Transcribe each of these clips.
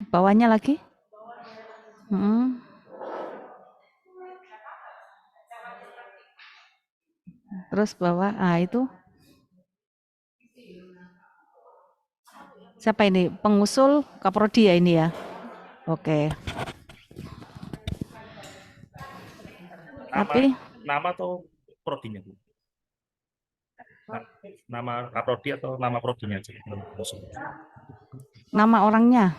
Bawahnya lagi. Terus bawah, itu. Siapa ini? Pengusul Kaprodi ya ini ya? Oke. Tapi nama atau prodinya, Bu? Nama Kaprodi atau nama prodinya aja? nama orangnya.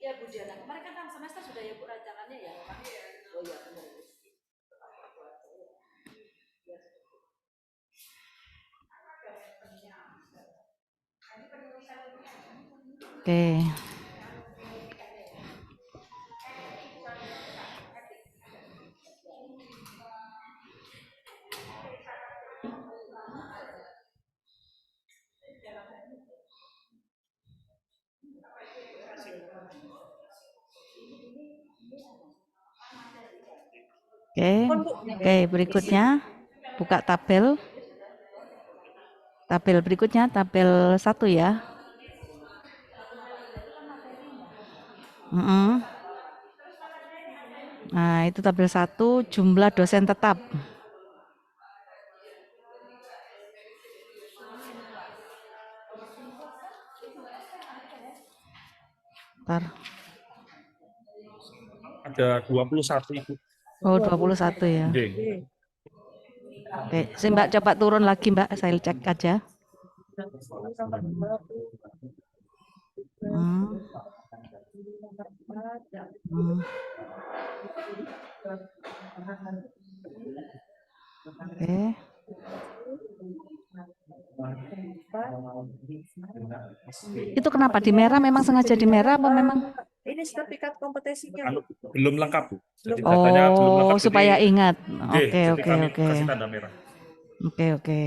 Ya Bu Diana, kemarin kan semester sudah ya Bu rancangannya ya. Oh iya benar. Oke. Oke, berikutnya buka tabel. Tabel berikutnya, tabel 1 ya. Nah, itu tabel 1, jumlah dosen tetap. Bentar. Ada 21 Ibu. Oh, 21 ya. Oke, Mbak coba turun lagi Mbak, saya cek aja. Oke. Itu kenapa di merah? Memang sengaja di merah apa memang? Ini sertifikat kompetisinya. Belum lengkap, Bu. Jadi datanya belum lengkap. Supaya jadi, ingat. Oke. Oke. Kasih tanda merah. Oke. Oke.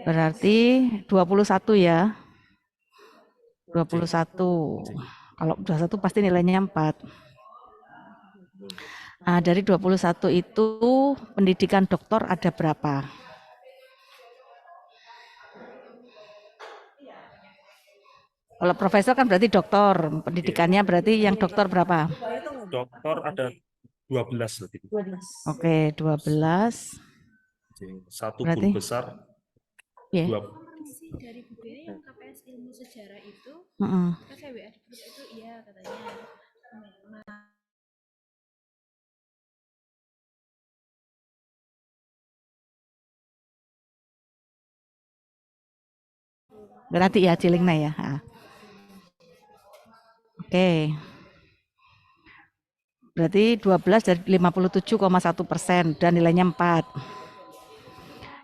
Berarti 21 ya. 21. Kalau 21 pasti nilainya 4. Nah, dari 21 itu pendidikan doktor ada berapa? Kalau profesor kan berarti doktor, pendidikannya berarti yang doktor berapa? Doktor ada 12. Oke, 12. Satu berarti, guru besar. Yeah. Dari Bu Bea yang KPS ilmu sejarah itu, kan saya WA di grup itu iya katanya. Berarti ya Cilingna ya. Oke. Berarti 12 dari 57,1% dan nilainya 4.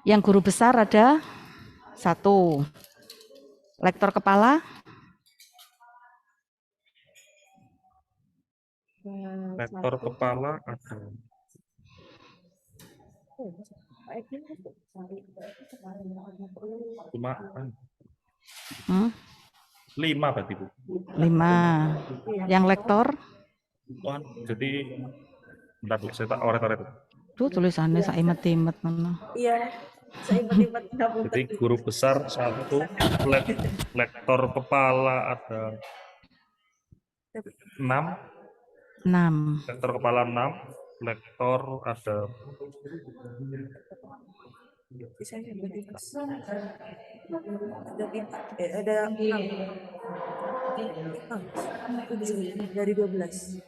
Yang guru besar ada 1. Lektor kepala? Lektor kepala ada 5 berarti, Bu. 5. Yang lektor? Jadi bentar, Bu, saya tak oret-oret. Tuh tulisannya saya imet-imet mana. Iya. Saya imet-imet. Jadi guru besar 1, lektor kepala ada 6. 6. Lektor kepala 6, lektor ada ada 6. Dari 12.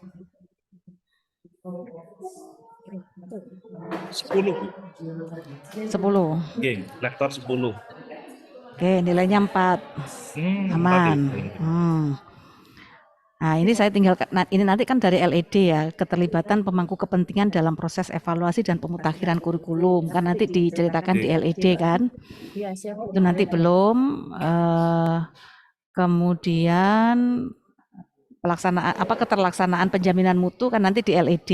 10. 10. Oke, lektor 10. Oke, nilainya 4. Aman. Nah, ini saya tinggal, ini nanti kan dari LED ya, keterlibatan pemangku kepentingan dalam proses evaluasi dan pemutakhiran kurikulum, kan nanti diceritakan di LED kan. Itu nanti belum. Kemudian pelaksanaan keterlaksanaan penjaminan mutu kan nanti di LED.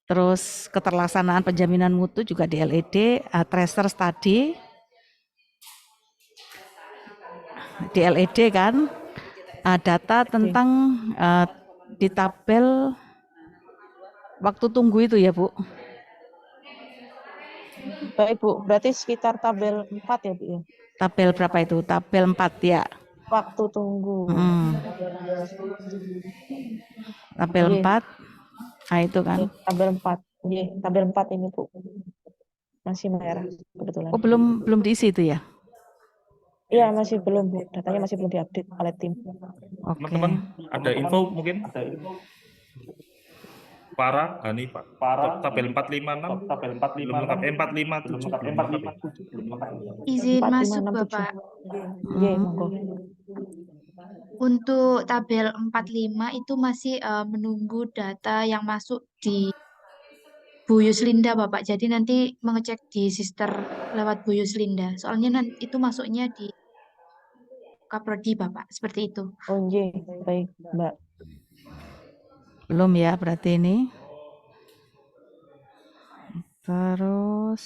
Terus keterlaksanaan penjaminan mutu juga di LED, tracer study di LED kan. Data tentang di tabel waktu tunggu itu ya Bu. Baik Bu, berarti sekitar tabel 4 ya Bu ya? Tabel berapa itu? Tabel 4 ya. Waktu tunggu. Tabel Iya. 4. Nah itu kan. Tabel 4. Iya, tabel 4 ini Bu. Masih merah kebetulan. Oh, belum diisi itu ya? Iya, masih belum Bu. Datanya masih belum diupdate oleh tim. Oke. Teman-teman ada info mungkin? Para Hani Pak. Tabel 456 belum lengkap. 457 belum lengkap. Izin 4, 5, masuk 6, 7. Bapak. Iya, monggo. Untuk tabel 45 itu masih menunggu data yang masuk di Bu Yuslinda Bapak. Jadi nanti mengecek di sister lewat Bu Yuslinda. Soalnya itu masuknya di Kaprodi Bapak. Seperti itu. Oh iya, baik Mbak. Belum ya berarti ini. Terus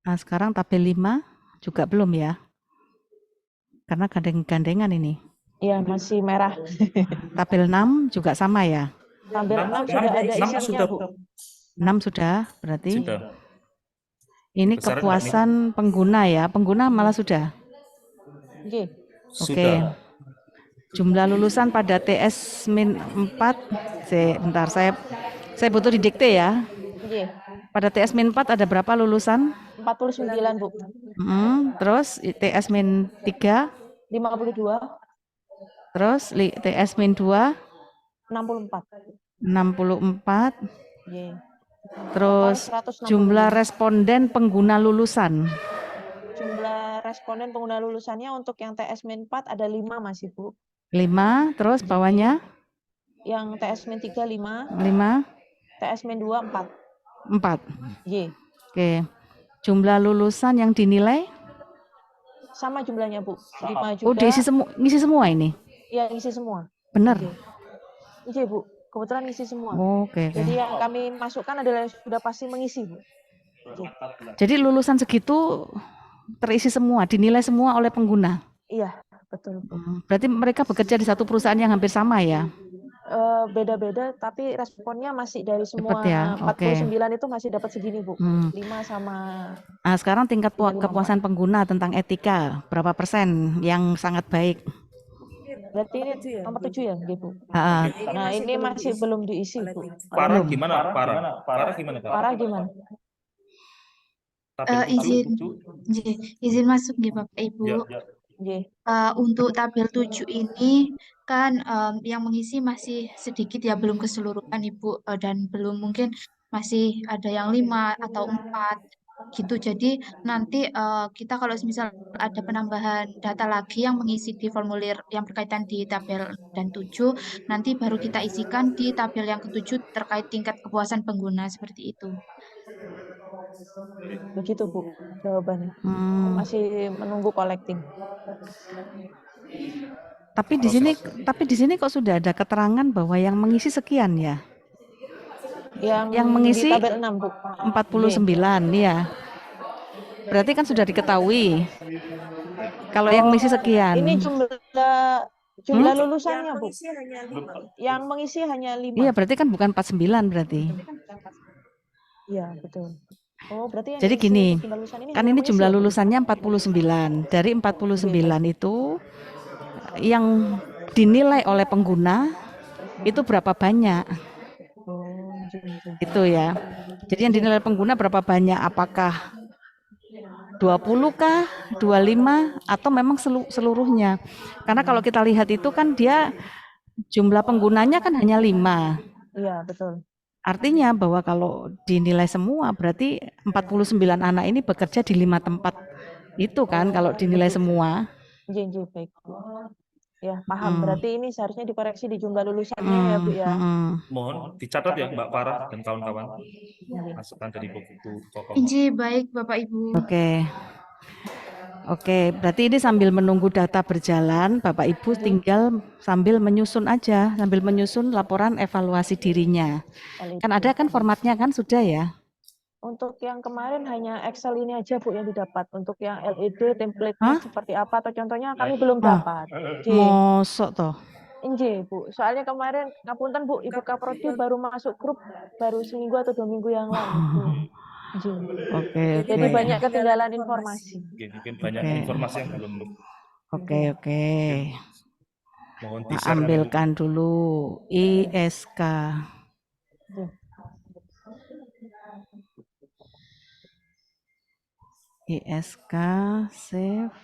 nah sekarang tabel 5 juga belum ya? Karena gandengan ini. Iya, masih merah. Tabel 6 juga sama ya? Tabel 6 sudah ada isinya Bu. 6 sudah berarti. Sudah. Ini Besar kepuasan pengguna ya. Pengguna malah sudah. Iya. Oke. Sudah. Jumlah lulusan pada TS-4. Bentar saya butuh didikte ya. Iya. Pada TS-4 ada berapa lulusan? 49 Bu. Terus TS-3 52. terus TS-2 64. 64. Iya. Terus 160. jumlah responden pengguna lulusan. Jumlah responden pengguna lulusannya untuk yang TS-4 ada 5 masih Bu. 5, terus bawahnya? Yang TS-3 5. 5. TS-2 4. 4. Iya. Oke. Jumlah lulusan yang dinilai? Sama jumlahnya Bu. 5 juga. Oh, ngisi semua ini? Iya, ngisi semua. Benar? Iya Bu. Kebetulan ngisi semua. Oke. Jadi yang kami masukkan adalah yang sudah pasti mengisi Bu. Jadi lulusan segitu terisi semua, dinilai semua oleh pengguna? Iya, betul Bu. Berarti mereka bekerja di satu perusahaan yang hampir sama ya? Beda-beda, tapi responnya masih dari semua ya? 49 itu masih dapat segini Bu. 5 sama. Nah, sekarang tingkat kepuasan pengguna tentang etika, berapa persen yang sangat baik? Berarti ini nomor 7 ya, Bu? Nah, ini masih belum diisi Bu. Parah gimana? Parah gimana? Parah gimana? Izin masuk nih Bapak Ibu. Untuk tabel 7 ini kan yang mengisi masih sedikit ya, belum keseluruhan Ibu, dan belum, mungkin masih ada yang 5 atau 4 gitu. Jadi nanti kita kalau misal ada penambahan data lagi yang mengisi di formulir yang berkaitan di tabel dan 7, nanti baru kita isikan di tabel yang ke-7 terkait tingkat kepuasan pengguna, seperti itu. Begitu Bu jawabannya. Masih menunggu collecting. Tapi di sini kok sudah ada keterangan bahwa yang mengisi sekian ya? Yang mengisi di tabel 6 Bu. 49 ya. Berarti kan sudah diketahui kalau yang mengisi sekian. Ini jumlah lulusannya Bu. Yang mengisi hanya 5. Iya, berarti kan bukan 49 berarti. Iya, betul. Oh, berarti yang jadi gini, kan ini jumlah ya, lulusannya 49. Dari 49 itu yang dinilai oleh pengguna itu berapa banyak? Itu ya. Jadi yang dinilai pengguna berapa banyak? Apakah 20 kah, 25 atau memang seluruhnya? Karena kalau kita lihat itu kan dia jumlah penggunanya kan hanya 5. Iya, betul. Artinya bahwa kalau dinilai semua berarti 49 anak ini bekerja di 5 tempat itu kan kalau dinilai semua. Iya, baik. Ya, paham. Berarti ini seharusnya dikoreksi di jumlah lulusannya ya Bu ya. Mohon dicatat ya Mbak Farah dan kawan-kawan. Masukan dari buku Kokom. Baik Bapak Ibu. Oke, berarti ini sambil menunggu data berjalan, Bapak Ibu tinggal sambil menyusun aja, sambil menyusun laporan evaluasi dirinya. Kan ada kan formatnya kan sudah ya? Untuk yang kemarin hanya Excel ini aja Bu yang didapat. Untuk yang LED template-nya seperti apa atau contohnya kami belum dapat. Mosok toh? Inje Bu, soalnya kemarin ngapunten Bu, Ibu Kaprodi baru masuk grup baru seminggu atau 2 minggu yang lalu. Ji. Oke, Jadi oke. banyak ketinggalan informasi. Oke, mungkin banyak Oke. informasi yang belum Oke, oke. mohon Tak di-share kan, Ibu. ambilkan dulu ISK. Ji. ISK save.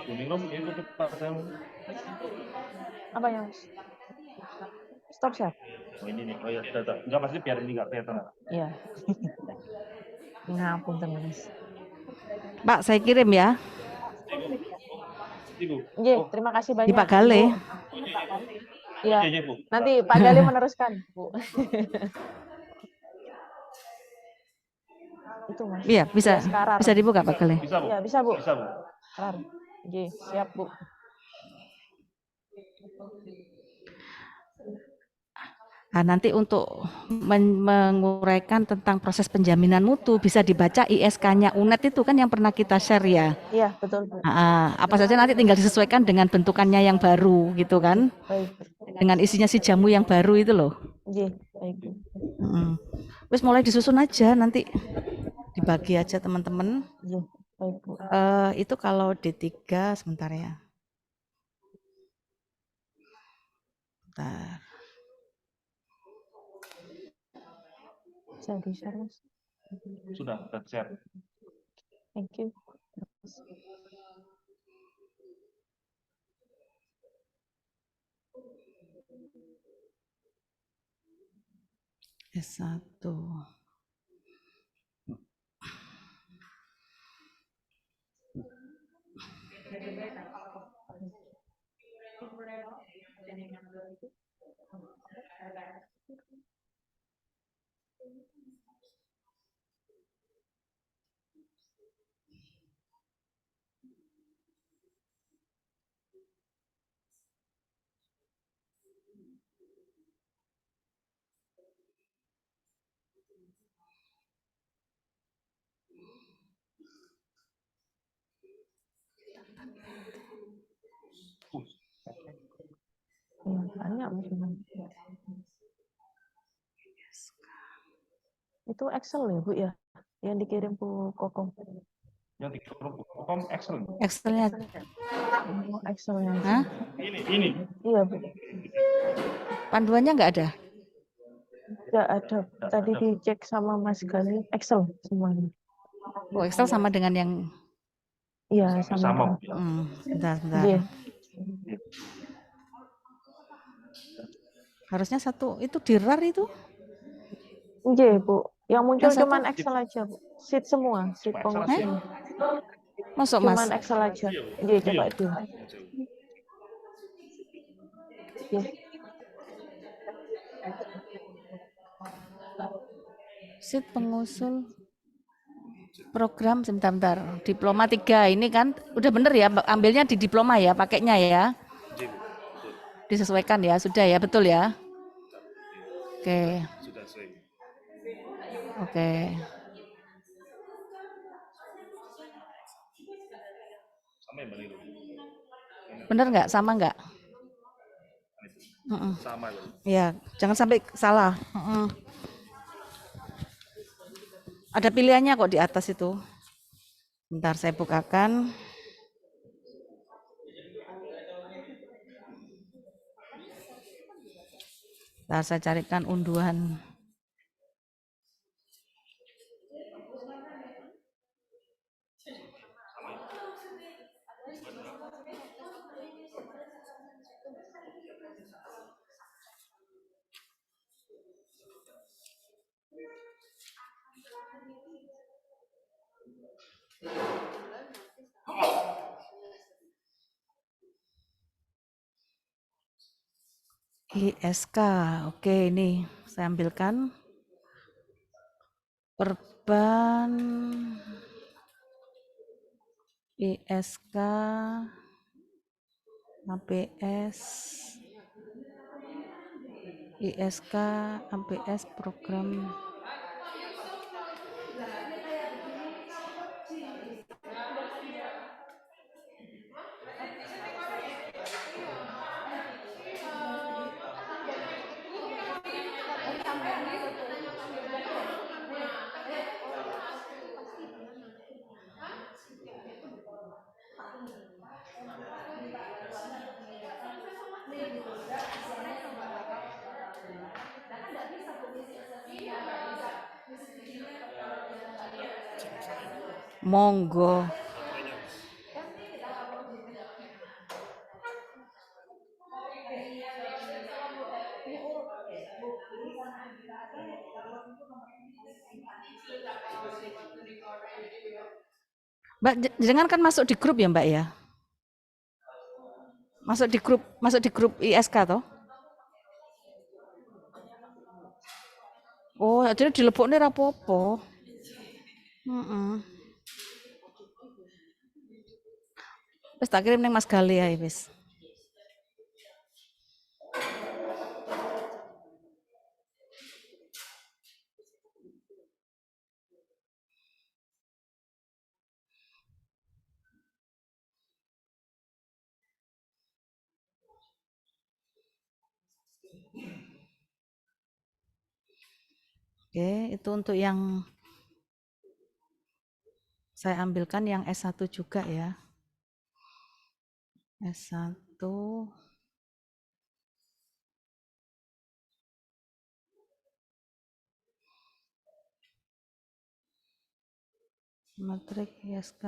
Kuning ya itu cepat saya. Apa yang stop share? Oh ini nih, oh ya, data. Enggak maksudnya biar ini enggak kelihatan. Iya. Ngapun terus. Pak, saya kirim ya. Ibu. Ji, terima kasih Di banyak, Pak Gale. Ibu. Iya. Iya, Bu. Nanti Pak Gali meneruskan, Bu. Itu Mas. Iya, bisa. Ya, sekarang. Bisa dibuka Pak Gale. Bisa, Bu. Iya, bisa, Bu. Bisa, Bu. Sekarang. Ji, siap, Bu. Nah, nanti untuk menguraikan tentang proses penjaminan mutu bisa dibaca ISK-nya UNED itu kan yang pernah kita share ya. Iya, betul, Bu. Apa saja nanti tinggal disesuaikan dengan bentukannya yang baru gitu kan. Baik. Dengan isinya si jamu yang baru itu loh. Ji, baik, Bu. Terus mulai disusun aja nanti dibagi aja teman-teman. Ji, baik, Bu. Itu kalau D3 sebentar ya. Bentar. Bisa di-share, Mas. Sudah share. Thank you. S1. Iya, banyak mungkin. Itu Excel ya, Bu ya? Yang dikirim Bu Kokom. Yang dikirim Excel. Excelnya. Oh, Excelnya. Hah? Ini. Iya, Bu. Panduannya nggak ada? Nggak ada. Tadi dicek sama Mas Gali. Excel semuanya. Oh, Excel sama dengan yang Iya, sama. Sebentar. Iya. Harusnya satu itu di RAR itu. Iya, Bu. Yang muncul Yang satu? cuman Excel aja, Bu. Sheet semua, sheet pengujian. Masuk Mas. Cuman Excel aja. Iya, coba itu. Iya. Sheet pengusul program sebentar. Diploma 3 ini kan udah bener ya, ambilnya di diploma ya, pakainya ya. Disesuaikan ya, sudah ya, betul ya. Oke. Oke. Bener nggak? Sama nggak? Sama. Ya, jangan sampai salah. Ada pilihannya kok di atas itu. Bentar saya bukakan. Bentar saya carikan unduhan. ISK, oke ini saya ambilkan perban ISK APS ISK APS program monggo. Mbak, jangan kan masuk di grup ya Mbak ya? Masuk di grup ISK toh? Oh, jadi dilebokne ra apa-apa. Heeh. Wis tak kirim ning Mas Gali ae wis. Oke, itu untuk yang saya ambilkan yang S1 juga ya. S1 matrik ISK.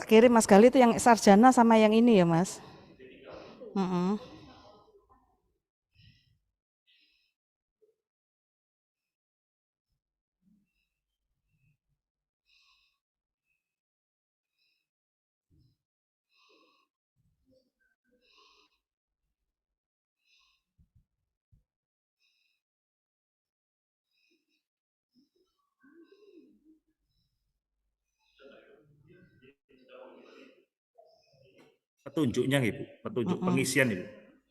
Kirim Mas Gali itu yang sarjana sama yang ini ya Mas. Heeh. Petunjuknya Ibu, petunjuk pengisian Ibu.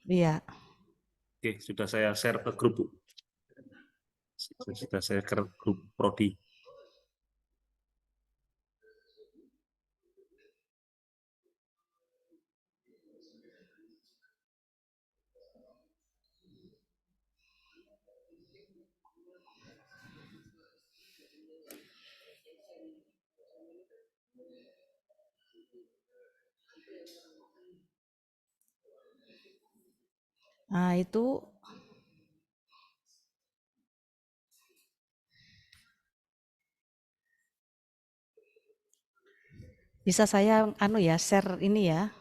Iya. Oke, sudah saya share ke grup Bu. Sudah saya ke grup prodi. Nah, itu bisa saya share ini ya.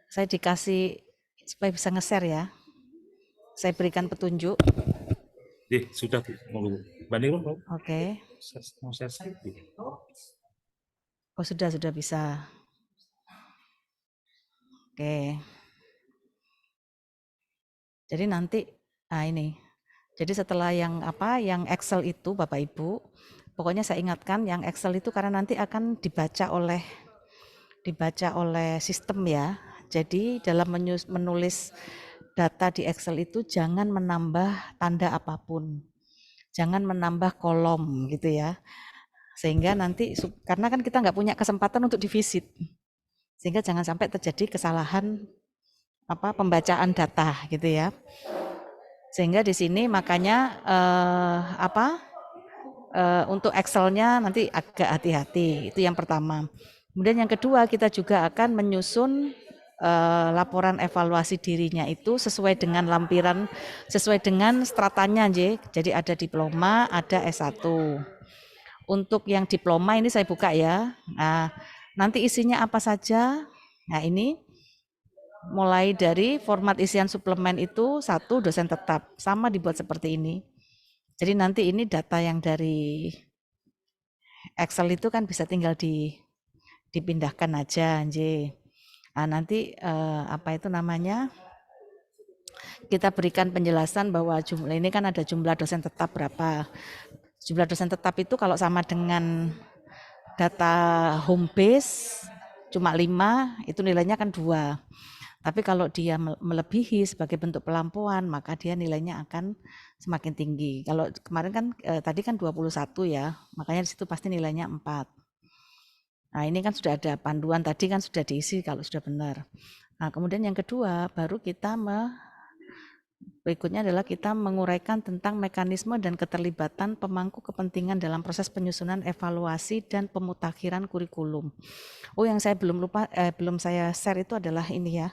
Saya dikasih supaya bisa nge-share ya. Saya berikan petunjuk. Sudah Bu. Mau banding Bu. Oke. Mau share Bu. Oh, sudah bisa. Oke. Jadi nanti ini. Jadi setelah yang Excel itu Bapak Ibu, pokoknya saya ingatkan yang Excel itu karena nanti akan dibaca oleh sistem ya. Jadi dalam menulis data di Excel itu jangan menambah tanda apapun. Jangan menambah kolom gitu ya. Sehingga nanti karena kan kita nggak punya kesempatan untuk divisit. Sehingga jangan sampai terjadi kesalahan pembacaan data gitu ya. Sehingga di sini makanya untuk Excel-nya nanti agak hati-hati, itu yang pertama. Kemudian yang kedua, kita juga akan menyusun laporan evaluasi dirinya itu sesuai dengan lampiran, sesuai dengan stratanya, jadi ada diploma, ada S1. Untuk yang diploma ini saya buka ya, nah nanti isinya apa saja, nah ini mulai dari format isian suplemen itu 1 dosen tetap, sama dibuat seperti ini. Jadi nanti ini data yang dari Excel itu kan bisa tinggal dipindahkan aja, Nah, nanti apa itu namanya? Kita berikan penjelasan bahwa jumlah ini kan ada jumlah dosen tetap berapa. Jumlah dosen tetap itu kalau sama dengan data home base cuma 5, itu nilainya kan 2. Tapi kalau dia melebihi sebagai bentuk pelampuan, maka dia nilainya akan semakin tinggi. Kalau kemarin kan tadi kan 21 ya, makanya di situ pasti nilainya 4. Nah, ini kan sudah ada panduan tadi kan sudah diisi kalau sudah benar. Nah, kemudian yang kedua, baru kita berikutnya adalah kita menguraikan tentang mekanisme dan keterlibatan pemangku kepentingan dalam proses penyusunan evaluasi dan pemutakhiran kurikulum. Oh, yang saya belum saya share itu adalah ini ya,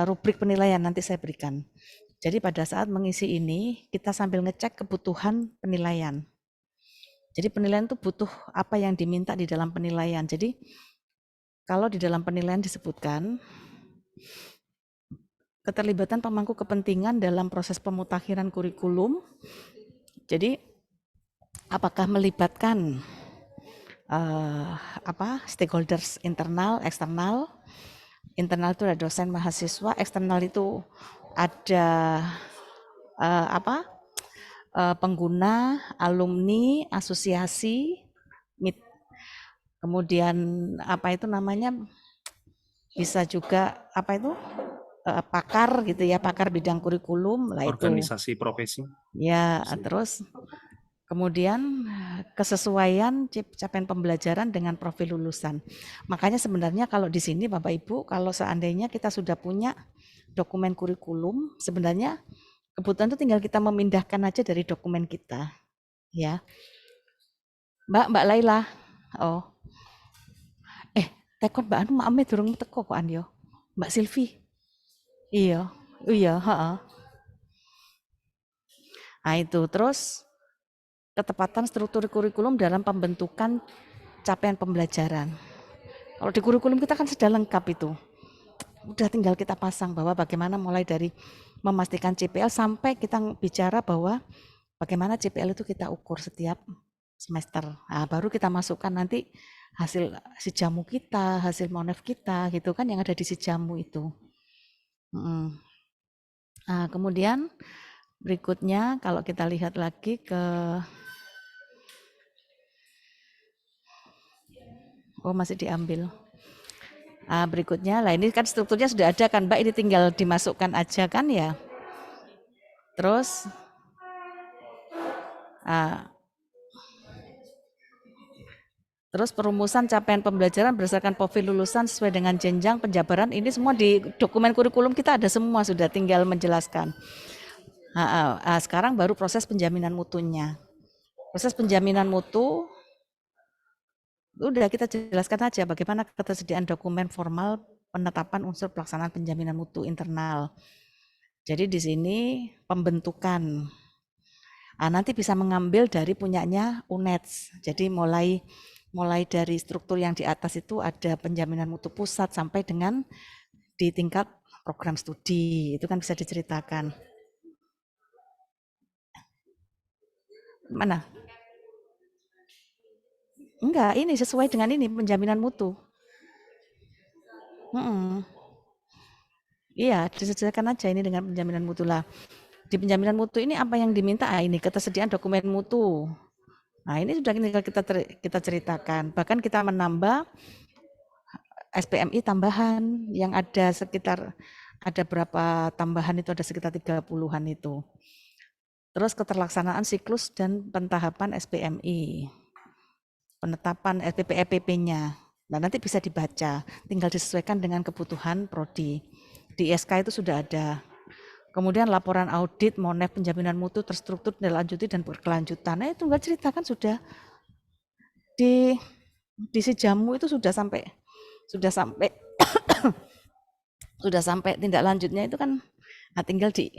rubrik penilaian nanti saya berikan. Jadi pada saat mengisi ini, kita sambil ngecek kebutuhan penilaian. Jadi penilaian itu butuh apa yang diminta di dalam penilaian. Jadi kalau di dalam penilaian disebutkan keterlibatan pemangku kepentingan dalam proses pemutakhiran kurikulum. Jadi apakah melibatkan stakeholders internal, eksternal. Internal itu ada dosen, mahasiswa, eksternal itu ada pengguna, alumni, asosiasi, kemudian apa itu namanya, bisa juga apa itu pakar gitu ya, pakar bidang kurikulum lah itu. Organisasi profesi. Ya, terus kemudian kesesuaian capaian pembelajaran dengan profil lulusan. Makanya sebenarnya kalau di sini Bapak Ibu, kalau seandainya kita sudah punya dokumen kurikulum, sebenarnya kebutuhan itu tinggal kita memindahkan aja dari dokumen kita, ya. Mbak Laila, oh, tekon Mbak Anu maame durung teko kok an yo, Mbak Silvi, iya, heeh. Nah itu terus ketepatan struktur kurikulum dalam pembentukan capaian pembelajaran. Kalau di kurikulum kita kan sudah lengkap itu, udah tinggal kita pasang bahwa bagaimana mulai dari memastikan CPL sampai kita bicara bahwa bagaimana CPL itu kita ukur setiap semester. Nah, baru kita masukkan nanti hasil sijamu kita, hasil monef kita gitu kan yang ada di sijamu itu. Nah, kemudian berikutnya kalau kita lihat lagi ke masih diambil. Nah, berikutnya lah ini kan strukturnya sudah ada kan Mbak, ini tinggal dimasukkan aja kan ya. Terus terus perumusan capaian pembelajaran berdasarkan profil lulusan sesuai dengan jenjang penjabaran, ini semua di dokumen kurikulum kita ada semua, sudah tinggal menjelaskan. Sekarang baru proses penjaminan mutunya. Proses penjaminan mutu udah kita jelaskan aja bagaimana ketersediaan dokumen formal penetapan unsur pelaksanaan penjaminan mutu internal. Jadi di sini pembentukan. Nanti bisa mengambil dari punyanya UNEDS. Jadi mulai dari struktur yang di atas itu ada penjaminan mutu pusat sampai dengan di tingkat program studi. Itu kan bisa diceritakan. Mana? Enggak, ini sesuai dengan ini penjaminan mutu. Iya, disesuaikan aja ini dengan penjaminan mutu lah. Di penjaminan mutu ini apa yang diminta? Ini ketersediaan dokumen mutu. Nah, ini sudah kita ceritakan. Bahkan kita menambah SPMI tambahan yang ada sekitar, ada berapa tambahan itu, ada sekitar 30-an itu. Terus keterlaksanaan siklus dan pentahapan SPMI. Penetapan SPP-EPP-nya. Nah, nanti bisa dibaca, tinggal disesuaikan dengan kebutuhan prodi. Di SK itu sudah ada. Kemudian laporan audit, monef, penjaminan mutu, terstruktur, lanjuti dan berkelanjutan. Nah, itu enggak ceritakan sudah di Sijamu itu sudah sampai sudah sampai tindak lanjutnya itu kan, nah tinggal di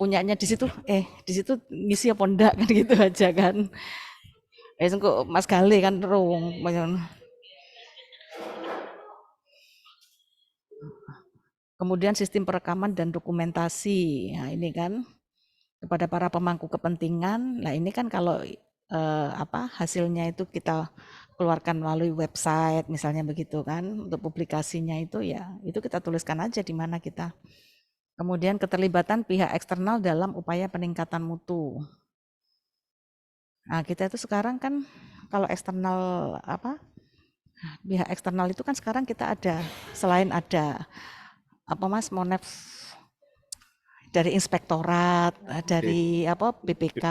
punyanya di situ ngisi apa ndak kan gitu aja kan. Kok Mas Gale kan rung. Kemudian sistem perekaman dan dokumentasi. Nah, ini kan kepada para pemangku kepentingan. Nah, ini kan kalau hasilnya itu kita keluarkan melalui website misalnya begitu kan, untuk publikasinya itu ya itu kita tuliskan aja di mana kita. Kemudian keterlibatan pihak eksternal dalam upaya peningkatan mutu. Nah, kita itu sekarang kan kalau eksternal pihak eksternal itu kan sekarang kita ada, selain ada monef dari inspektorat, dari BPK,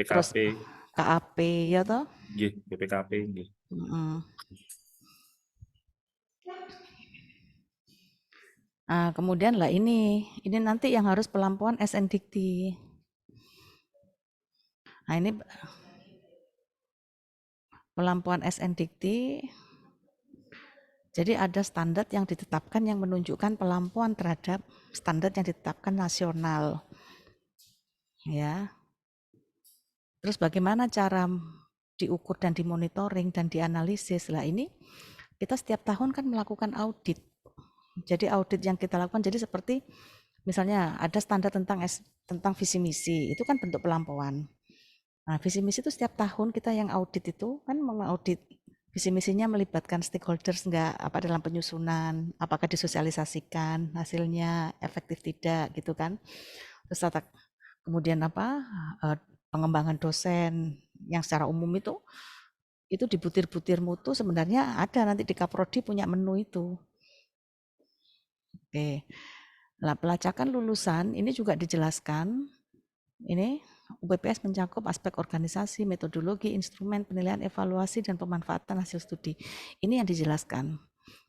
terus BPKP, KAP ya toh. nggih, BPKP nggih. Nah, kemudian lah ini nanti yang harus pelampuan SNDikti. Nah, ini pelampuan SNDikti. Jadi ada standar yang ditetapkan yang menunjukkan pelampuan terhadap standar yang ditetapkan nasional. Ya. Terus bagaimana cara diukur dan dimonitoring dan dianalisis? Lah ini kita setiap tahun kan melakukan audit. Jadi audit yang kita lakukan jadi seperti misalnya ada standar tentang visi misi, itu kan bentuk pelampuan. Nah, visi misi itu setiap tahun kita yang audit itu kan mengaudit visi misinya melibatkan stakeholders enggak dalam penyusunan, apakah disosialisasikan hasilnya efektif tidak gitu kan. Terus kemudian pengembangan dosen yang secara umum itu di butir-butir mutu sebenarnya ada nanti di Kaprodi punya menu itu. Oke. Nah, pelacakan lulusan ini juga dijelaskan. Ini UPPS mencakup aspek organisasi, metodologi, instrumen, penilaian, evaluasi, dan pemanfaatan hasil studi. Ini yang dijelaskan.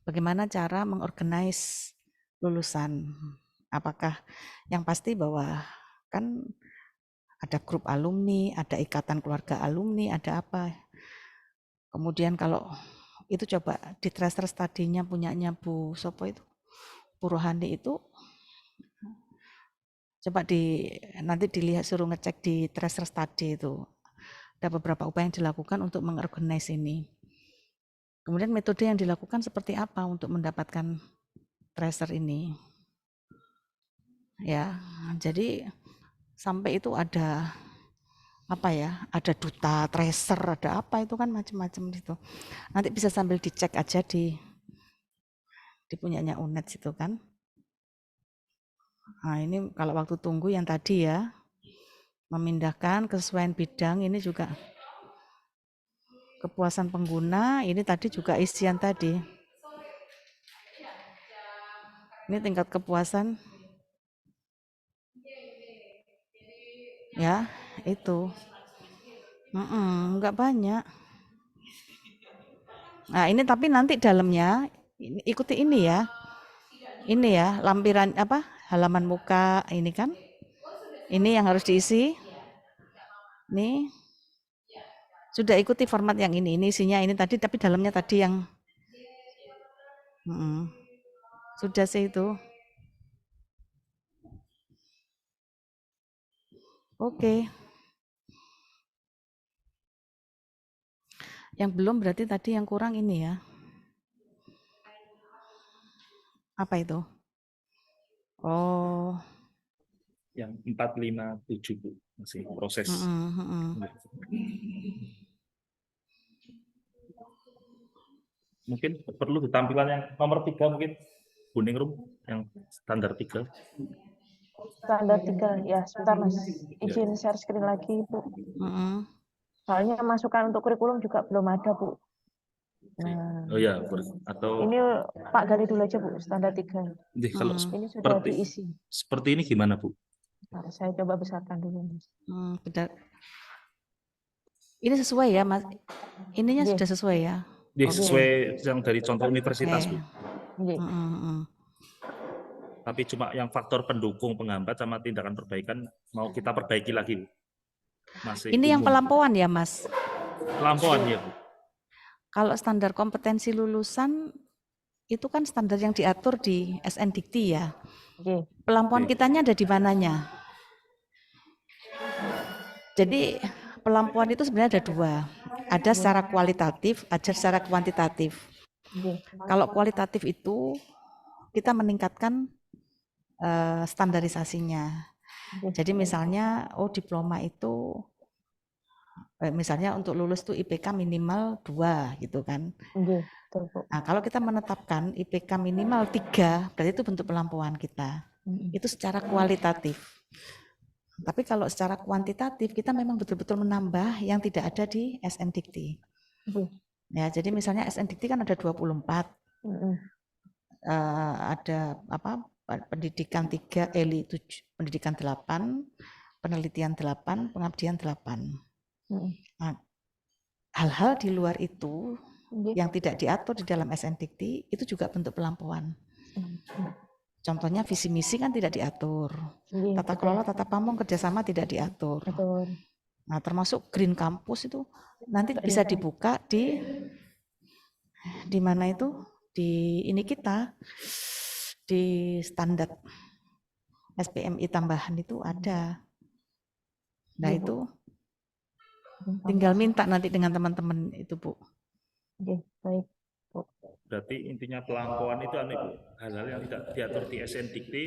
Bagaimana cara mengorganize lulusan. Apakah yang pasti bahwa kan ada grup alumni, ada ikatan keluarga alumni, ada apa. Kemudian kalau itu coba di tracer study-nya punyanya Bu Sopo itu, Bu Rohani itu, coba nanti dilihat, suruh ngecek di tracer study itu. Ada beberapa upaya yang dilakukan untuk mengorganize ini. Kemudian metode yang dilakukan seperti apa untuk mendapatkan tracer ini. Ya, jadi sampai itu ada ada duta tracer, ada apa itu kan macam-macam itu. Nanti bisa sambil dicek aja di punyanya UNED situ kan. Nah, ini kalau waktu tunggu yang tadi ya, memindahkan kesesuaian bidang, ini juga kepuasan pengguna, ini tadi juga isian tadi. Ini tingkat kepuasan. Ya, itu. Enggak banyak. Nah, ini tapi nanti dalamnya ikuti ini ya. Ini ya, lampiran halaman muka ini kan. Ini yang harus diisi. Nih. Sudah ikuti format yang ini isinya ini tadi, tapi dalamnya tadi yang sudah sih itu. Oke. Yang belum berarti tadi yang kurang ini ya. Apa itu? Oh. Yang 457 Bu, masih proses. Mungkin perlu ditampilan yang nomor 3 mungkin kuning room yang standar 3. Standar 3 ya, sebentar Mas. Izin share screen lagi Bu. Soalnya masukan untuk kurikulum juga belum ada Bu. Nah, oh ya, atau ini Pak Gali dulu aja Bu, standar 3. Kalau ini sudah diisi. Seperti ini gimana Bu? Nah, saya coba besarkan dulu Mas. Benar. Ini sesuai ya Mas? Ininya sudah sesuai ya? Sesuai yang dari contoh universitas Bu. Tapi cuma yang faktor pendukung penghambat sama tindakan perbaikan mau kita perbaiki lagi, Bu. Masih Ini yang umum. pelampauan ya, Mas? Pelampauan ya, Bu. Kalau standar kompetensi lulusan itu kan standar yang diatur di SNDikti ya. Pelampauan kitanya ada di mananya? Jadi pelampauan itu sebenarnya ada dua. Ada secara kualitatif, ada secara kuantitatif. Kalau kualitatif itu kita meningkatkan standarisasinya. Jadi misalnya, diploma itu, misalnya untuk lulus tuh IPK minimal 2 gitu kan. Nah, kalau kita menetapkan IPK minimal 3, berarti itu bentuk pelampauan kita. Itu secara kualitatif. Tapi kalau secara kuantitatif, kita memang betul-betul menambah yang tidak ada di SNDikti. Ya, jadi misalnya SNDikti kan ada 24. Ada pendidikan 3, pendidikan 8, penelitian 8, pengabdian 8. Nah, hal-hal di luar itu yang tidak diatur di dalam SNDikti itu juga bentuk pelampauan. Contohnya visi misi kan tidak diatur. Tata kelola, tata pamong, kerjasama tidak diatur. Nah, termasuk Green Campus itu nanti bisa dibuka di mana itu? Di ini kita di standar SPMI tambahan itu ada. Nah, itu tinggal minta nanti dengan teman-teman itu, Bu. Baik. Berarti intinya pelampauan itu Bu, hal-hal yang tidak diatur di SNDikti,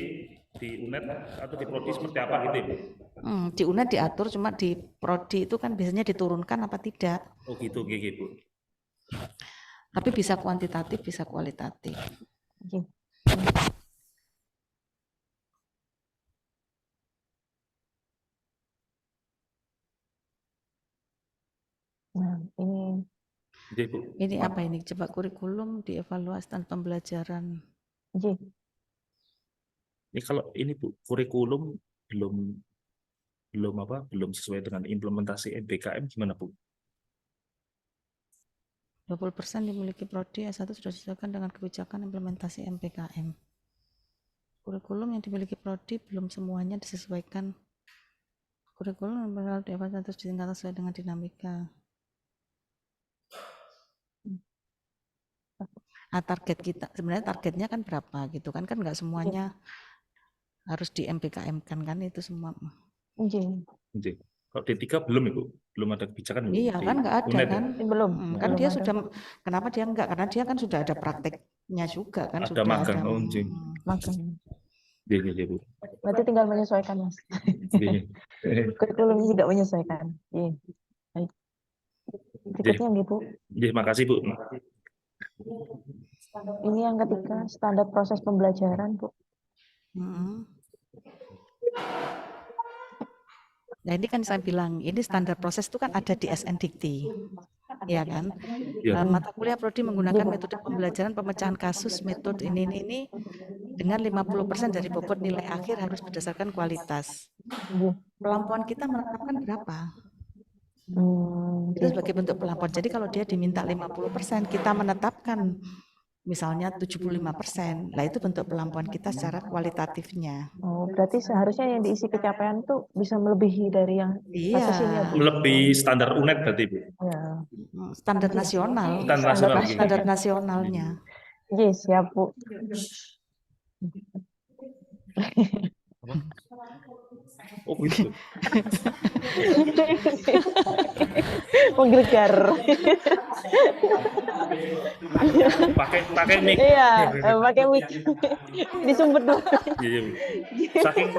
di UNED atau di Prodi seperti apa gitu, Bu? Di UNED diatur, cuma di Prodi itu kan biasanya diturunkan apa tidak. Oh gitu, Bu. Tapi bisa kuantitatif, bisa kualitatif. Nah, ini ini apa ini? Coba kurikulum dievaluasi dan pembelajaran. Ini kalau ini Bu, kurikulum belum sesuai dengan implementasi MBKM gimana, Bu? 20% dimiliki Prodi, S1 sudah disesuaikan dengan kebijakan implementasi MBKM. Kurikulum yang dimiliki Prodi belum semuanya disesuaikan. Kurikulum yang terus ditingkatkan sesuai dengan dinamika. Nah, target kita sebenarnya targetnya kan berapa gitu kan nggak semuanya harus di MBKM kan itu semua. Kalau D3 belum, Ibu? Belum ada kebijakan, Bu? Iya kan nggak ada kan? Belum. Kan dia sudah, kenapa dia enggak? Karena dia kan sudah ada prakteknya juga kan, ada sudah magang. ada magang. Iya, Bu. Berarti tinggal menyesuaikan, Mas. Kurikulum tidak menyesuaikan. Baik. Berikutnya, Bu. Makasih, Bu. Ini yang ketiga, standar proses pembelajaran, Bu. Nah, ini kan saya bilang, ini standar proses itu kan ada di SNDikti, ya kan? Mata kuliah Prodi menggunakan metode pembelajaran pemecahan kasus, metode ini dengan 50% dari bobot nilai akhir harus berdasarkan kualitas. Pelampauan kita menetapkan berapa? Itu sebagai bentuk pelampauan. Jadi kalau dia diminta 50%, kita menetapkan misalnya 75%, lah itu bentuk pelampauan kita secara kualitatifnya. Berarti seharusnya yang diisi capaian itu bisa melebihi dari yang batas ini ya, Bu? Lebih standar UNED berarti, Bu? Ya. Standar nasional. Standar nasionalnya. Yes, siap, Bu. Oh gitu. Menggelegar. Pakai mic. Iya, pakai mic. Disumpet dulu. Iya, Bu.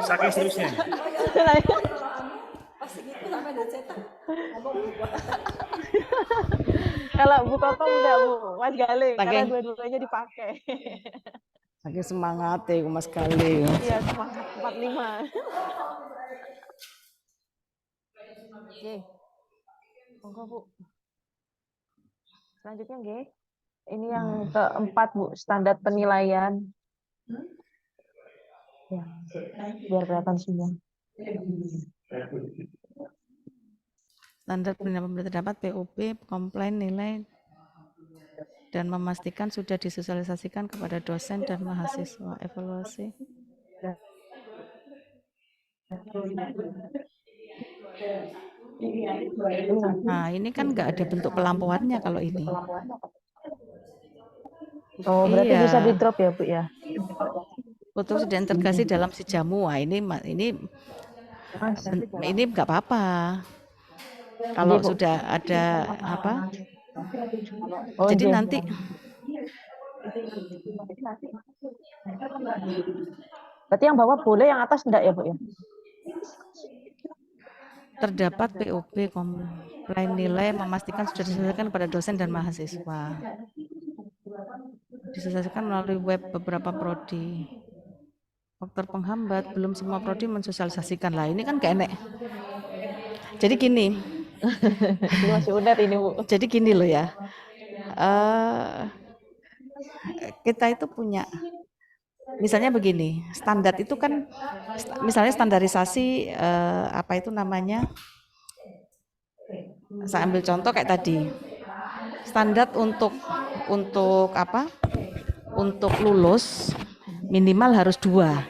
Saking seriusnya. Kalau Bu Kokom enggak, Bu. Mas Galing, karena dua-duanya dipakai. Saking semangat ya Mas Galing. Iya, semangat 45. Oke. Monggo, Bu. Selanjutnya, nggih. Ini yang keempat, Bu, standar penilaian. Ya, biar kelihatan semua. Standar penilaian pemerintah dapat POP, komplain nilai, dan memastikan sudah disosialisasikan kepada dosen dan mahasiswa. Evaluasi. Nah, ini kan nggak ada bentuk pelampauannya kalau ini. Oh, berarti Iya. bisa di drop ya, Bu ya? Foto sudah integrasi dalam si jamu. Wah, ini nggak apa-apa. Kalau Iya, Bu. sudah ada apa? Oh, Jadi iya. nanti Berarti yang bawah boleh, yang atas enggak ya, Bu ya? terdapat POB komplain nilai memastikan sudah diselesaikan kepada dosen dan mahasiswa. Diselesaikan melalui web beberapa prodi. Faktor penghambat, belum semua prodi mensosialisasikan lah. Ini kan gak enak. Jadi gini. Ini masih udah ini, Bu. Jadi gini loh ya. Kita itu punya, misalnya begini, standar itu kan, misalnya standarisasi apa itu namanya? Saya ambil contoh kayak tadi. Standar untuk apa? Untuk lulus minimal harus 2.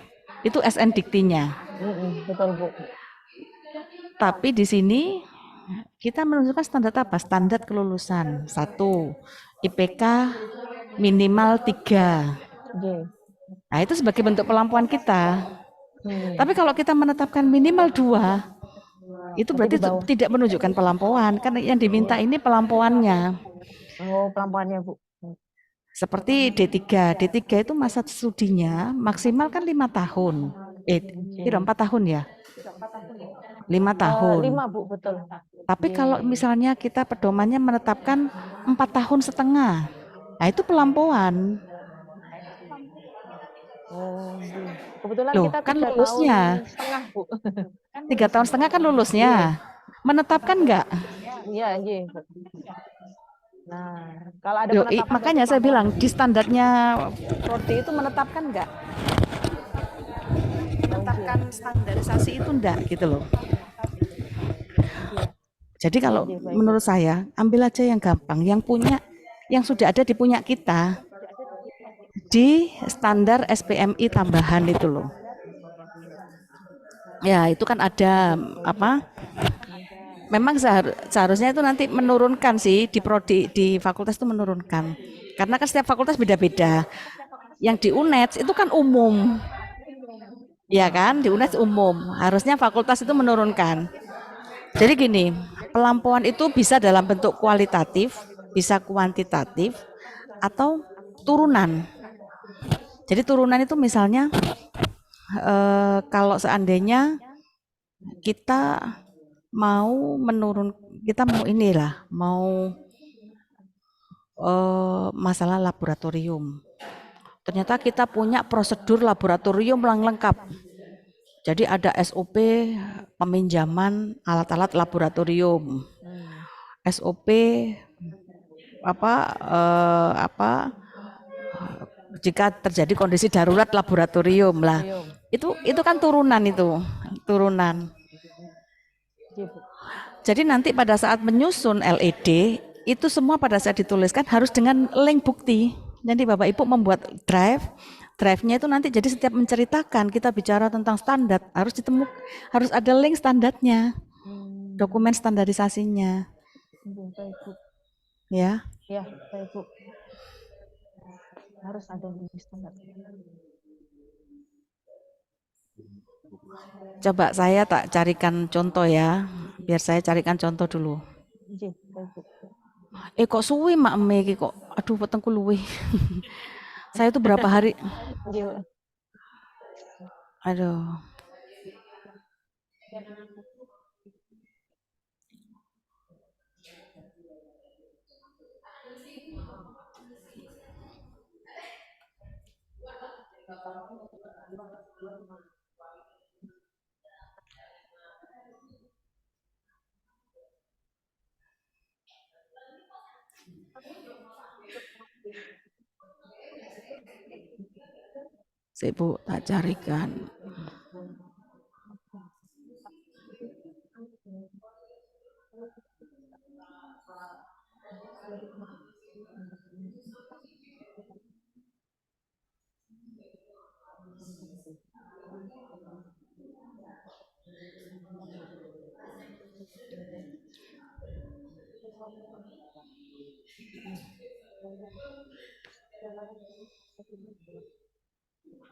Itu SN Diktinya. Betul, Bu. Tapi di sini kita menunjukkan standar apa? Standar kelulusan. 1. IPK minimal 3. Nah, itu sebagai bentuk pelampuan kita. Tapi kalau kita menetapkan minimal 2, itu berarti tidak menunjukkan pelampauan. Karena yang diminta ini pelampuannya. Oh, pelampuannya, Bu. Seperti D3. D3 itu masa studinya maksimal kan 5 tahun. 4 tahun ya? 5 tahun. 5, Bu, betul. Tapi kalau misalnya kita pedomannya menetapkan 4,5 tahun, nah itu pelampauan. Oh, kebetulan Loh, kita kan 3 lulusnya. tahun setengah, Bu. 3,5 tahun kan lulusnya. Menetapkan enggak? Iya, iya. Nah, kalau ada penetapan, makanya saya bilang di standarnya prodi itu menetapkan enggak? Menetapkan standarisasi itu enggak gitu loh. Jadi kalau menurut saya ambil aja yang gampang, yang sudah ada di punya kita di standar SPMI tambahan itu loh. Ya itu kan ada apa? Memang seharusnya itu nanti menurunkan sih di prodi, di fakultas itu menurunkan. Karena kan setiap fakultas beda-beda. Yang di UNED itu kan umum. Ya kan, di UNED umum. Harusnya fakultas itu menurunkan. Jadi gini, pelampuan itu bisa dalam bentuk kualitatif, bisa kuantitatif, atau turunan. Jadi turunan itu misalnya kalau seandainya kita mau masalah laboratorium. Ternyata kita punya prosedur laboratorium yang lengkap. Jadi ada SOP peminjaman alat-alat laboratorium, SOP jika terjadi kondisi darurat laboratorium lah. Itu kan turunan. Jadi nanti pada saat menyusun LED itu semua pada saat dituliskan harus dengan link bukti. Jadi Bapak Ibu membuat drive-nya itu nanti jadi setiap menceritakan kita bicara tentang standar harus ada link standarnya, dokumen standarisasinya. Ya. Ya, baik Bu. Harus ada link standar. Coba saya tak carikan contoh ya, biar saya carikan contoh dulu. Kok suwi mak iki kok, aduh wetengku luwih. Saya itu berapa hari? Aduh. Bu, tak carikan.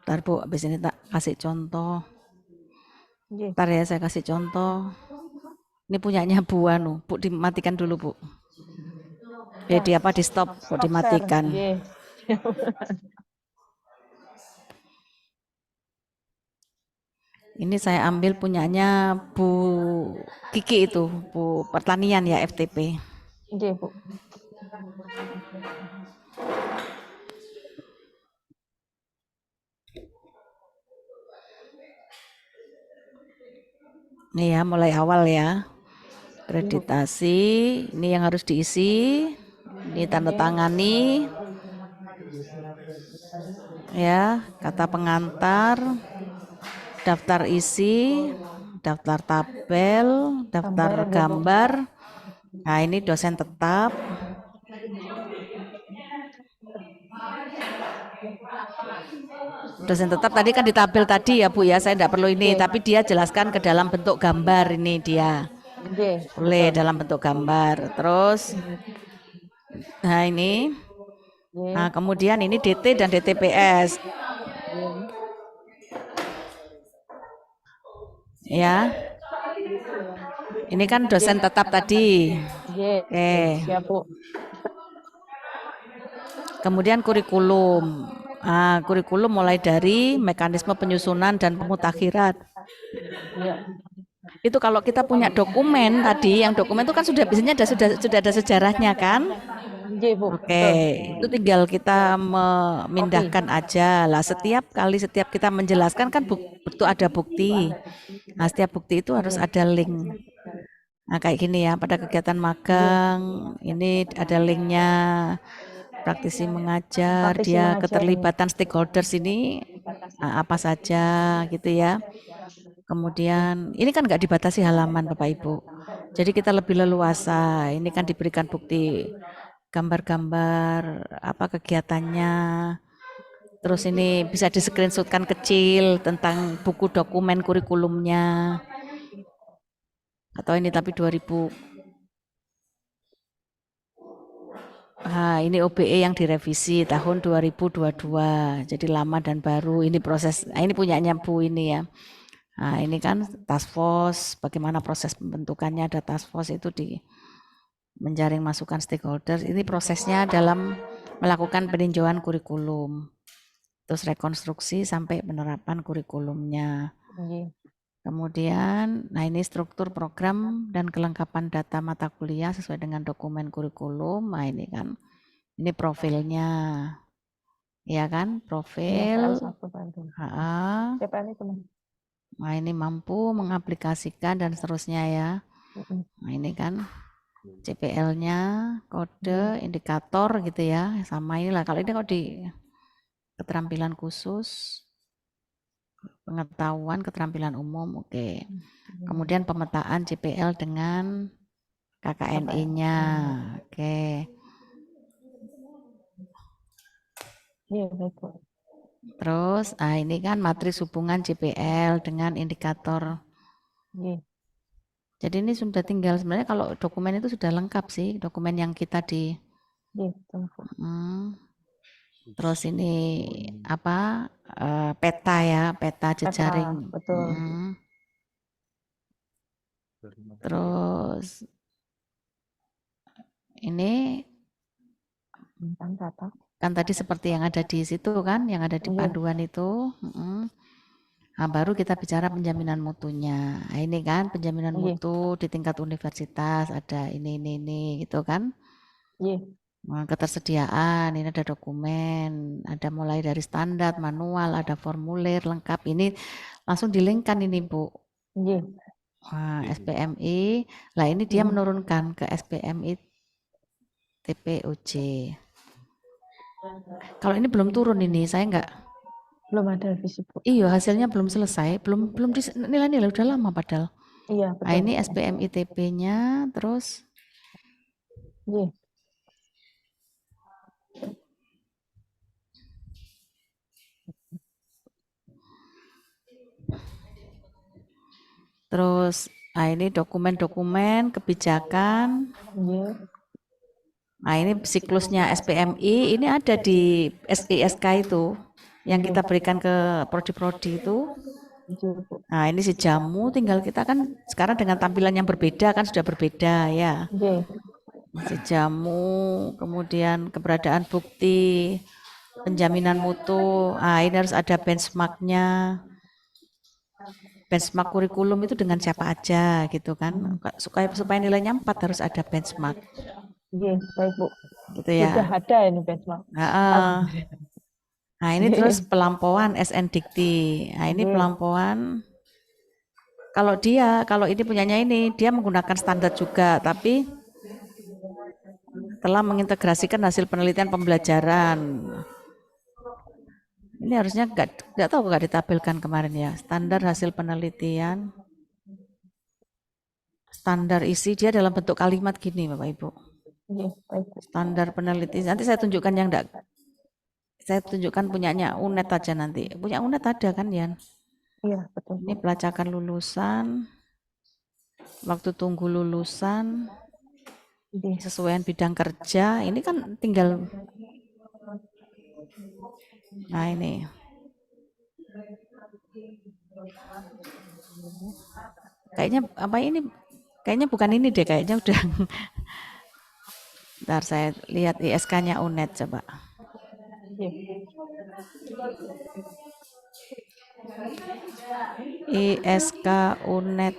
Ntar Bu, habis ini tak kasih contoh. Nggih. Ntar ya saya kasih contoh. Ini punyanya Bu anu, Bu dimatikan dulu Bu. Ya, Di apa di stop, Bu stop share. dimatikan. Nggih. Ini saya ambil punyanya Bu Kiki itu, Bu Pertanian ya FTP. Nggih, Bu. Nih ya, mulai awal ya. Kreditasi, ini yang harus diisi. Ini tanda tangani. Ya, kata pengantar, daftar isi, daftar tabel, daftar gambar. Nah, ini dosen tetap. Dosen tetap tadi kan di tabel tadi ya Bu ya, saya tidak perlu ini, tapi dia jelaskan ke dalam bentuk gambar ini dia. Boleh dalam bentuk gambar. Terus, nah ini, nah kemudian ini DT dan DTPS. Ya, ini kan dosen tetap tadi. Oke. Siap, Bu. Kemudian kurikulum. Nah, kurikulum mulai dari mekanisme penyusunan dan pemutakhiran. Ya. Itu kalau kita punya dokumen tadi, yang dokumen itu kan sudah biasanya sudah ada sejarahnya kan? Nggih, Bu. Oke, itu tinggal kita memindahkan aja lah. Setiap kita menjelaskan kan itu ada bukti. Nah, setiap bukti itu harus ada link. Nah, kayak gini ya, pada kegiatan magang ini ada linknya. Praktisi mengajar, dia keterlibatan stakeholders ini apa saja gitu ya. Kemudian ini kan nggak dibatasi halaman Bapak Ibu. Jadi kita lebih leluasa. Ini kan diberikan bukti gambar-gambar apa kegiatannya. Terus ini bisa di screenshotkan kecil tentang buku dokumen kurikulumnya. Atau ini tapi 2000. Ini OBE yang direvisi tahun 2022. Jadi lama dan baru. Ini proses. Ini punyanya Bu ini ya. Nah, ini kan task force, bagaimana proses pembentukannya, ada task force itu di menjaring masukan stakeholder. Ini prosesnya dalam melakukan peninjauan kurikulum. Terus rekonstruksi sampai penerapan kurikulumnya. Kemudian, nah ini struktur program dan kelengkapan data mata kuliah sesuai dengan dokumen kurikulum. Nah ini kan, ini profilnya. Ya kan, profil. Nah ini mampu mengaplikasikan dan seterusnya ya. Nah ini kan CPL-nya, kode, indikator gitu ya. Sama inilah, kalau ini kalau di keterampilan khusus, pengetahuan, keterampilan umum, oke. Kemudian pemetaan CPL dengan KKNI-nya, oke. Terus, ini kan matris hubungan CPL dengan indikator. Jadi ini sudah tinggal sebenarnya kalau dokumen itu sudah lengkap sih, dokumen yang kita di. Terus ini apa peta ya, peta jejaring. Terus ini kan tadi seperti yang ada di situ kan, yang ada di panduan itu. Nah, baru kita bicara penjaminan mutunya. Nah, ini kan penjaminan mutu di tingkat universitas ada ini gitu kan. Nah, ketersediaan, ini ada dokumen, ada mulai dari standar, manual, ada formulir lengkap. Ini langsung dilingkan ini Bu. Nah, SPMI, lah ini dia menurunkan ke SPMI TPOJ. Kalau ini belum turun ini, saya belum ada revisi Bu. Iya, hasilnya belum selesai, belum nilai-nilai udah lama padahal. Iya, betul. Nah, ini SPMI TP-nya, terus terus Nah, ini dokumen-dokumen kebijakan. Nggih. Nah, ini siklusnya SPMI, ini ada di SISK itu yang kita berikan ke prodi-prodi itu. Nggih, Bu. Nah, ini si jamu, tinggal kita kan sekarang dengan tampilan yang berbeda kan sudah berbeda ya. Nggih. Si jamu, kemudian keberadaan bukti, penjaminan mutu. Ah, ini harus ada benchmarknya. Benchmark kurikulum itu dengan siapa aja gitu kan. Supaya nilainya 4 harus ada benchmark. Nggih, baik, Bu. Gitu ya. Sudah ada ini benchmark. Nah, ini terus pelampauan SNDikti. Nah, ini pelampauan. Kalau ini punyanya ini, dia menggunakan standar juga, tapi telah mengintegrasikan hasil penelitian pembelajaran. Ini harusnya nggak tahu nggak ditampilkan kemarin ya. Standar hasil penelitian, standar isi dia dalam bentuk kalimat gini, Bapak Ibu. Standar penelitian. Nanti saya tunjukkan yang enggak. Saya tunjukkan punyanya UNED aja nanti. Punya UNED ada kan, Yan? Iya, betul. Ini pelacakan lulusan, waktu tunggu lulusan, sesuaian bidang kerja. Ini kan tinggal. Nah, ini. Kayaknya apa ini? Kayaknya bukan ini deh, kayaknya udah. Ntar saya lihat ISK-nya UNED coba. ISK UNED